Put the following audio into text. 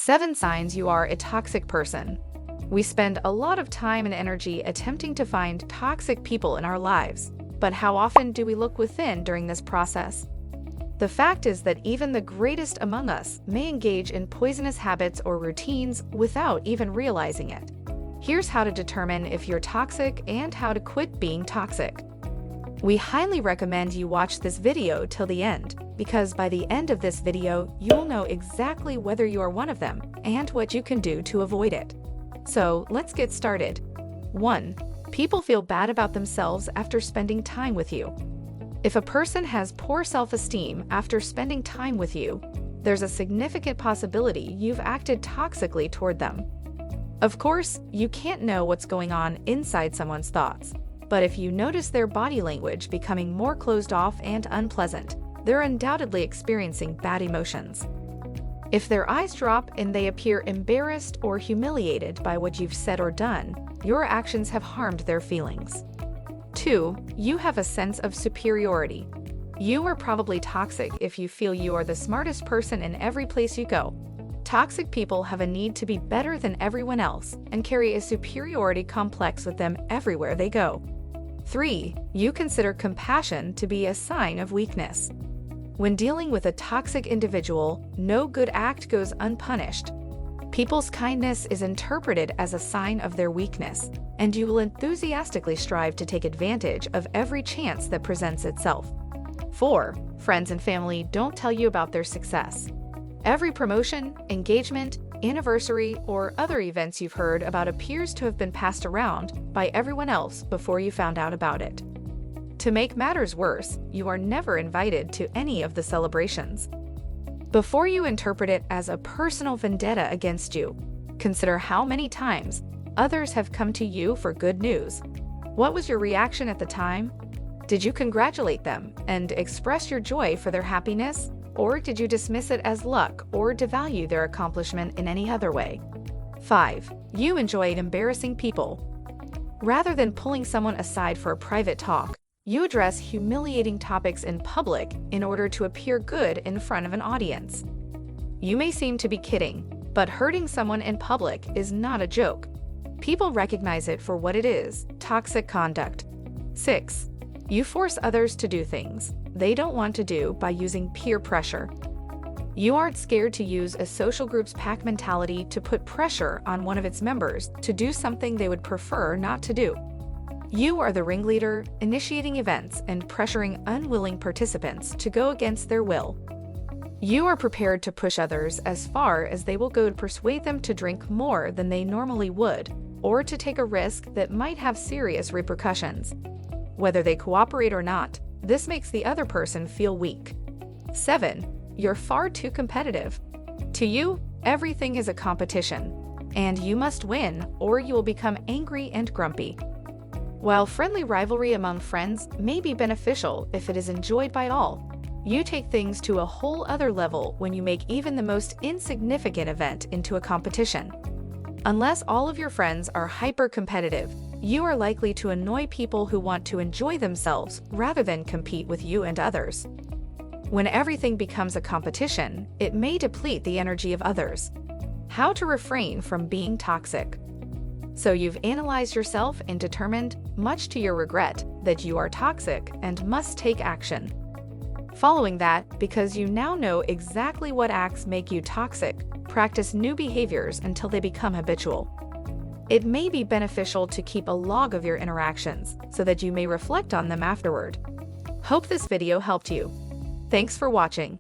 7 signs you are a toxic person. We spend a lot of time and energy attempting to find toxic people in our lives, but how often do we look within during this process? The fact is that even the greatest among us may engage in poisonous habits or routines without even realizing it. Here's how to determine if you're toxic and how to quit being toxic. We highly recommend you watch this video till the end, because by the end of this video, you'll know exactly whether you are one of them and what you can do to avoid it. So let's get started. 1. People feel bad about themselves after spending time with you. If a person has poor self-esteem after spending time with you, there's a significant possibility you've acted toxically toward them. Of course, you can't know what's going on inside someone's thoughts, but if you notice their body language becoming more closed off and unpleasant, they're undoubtedly experiencing bad emotions. If their eyes drop and they appear embarrassed or humiliated by what you've said or done, your actions have harmed their feelings. 2. You have a sense of superiority. You are probably toxic if you feel you are the smartest person in every place you go. Toxic people have a need to be better than everyone else and carry a superiority complex with them everywhere they go. 3. You consider compassion to be a sign of weakness. When dealing with a toxic individual, no good act goes unpunished. People's kindness is interpreted as a sign of their weakness, and you will enthusiastically strive to take advantage of every chance that presents itself. 4. Friends and family don't tell you about their success. Every promotion, engagement, anniversary, or other events you've heard about appears to have been passed around by everyone else before you found out about it. To make matters worse, you are never invited to any of the celebrations. Before you interpret it as a personal vendetta against you, consider how many times others have come to you for good news. What was your reaction at the time? Did you congratulate them and express your joy for their happiness? Or did you dismiss it as luck or devalue their accomplishment in any other way? 5. You enjoyed embarrassing people. Rather than pulling someone aside for a private talk, you address humiliating topics in public in order to appear good in front of an audience. You may seem to be kidding, but hurting someone in public is not a joke. People recognize it for what it is: toxic conduct. 6. You force others to do things they don't want to do by using peer pressure. You aren't scared to use a social group's pack mentality to put pressure on one of its members to do something they would prefer not to do. You are the ringleader, initiating events and pressuring unwilling participants to go against their will. You are prepared to push others as far as they will go to persuade them to drink more than they normally would, or to take a risk that might have serious repercussions. Whether they cooperate or not, this makes the other person feel weak. 7. You're far too competitive. To you, everything is a competition, and you must win or you will become angry and grumpy. While friendly rivalry among friends may be beneficial if it is enjoyed by all, you take things to a whole other level when you make even the most insignificant event into a competition. Unless all of your friends are hyper-competitive, you are likely to annoy people who want to enjoy themselves rather than compete with you and others. When everything becomes a competition, it may deplete the energy of others. How to refrain from being toxic. So you've analyzed yourself and determined, much to your regret, that you are toxic and must take action. Following that, because you now know exactly what acts make you toxic, practice new behaviors until they become habitual. It may be beneficial to keep a log of your interactions so that you may reflect on them afterward. Hope this video helped you. Thanks for watching.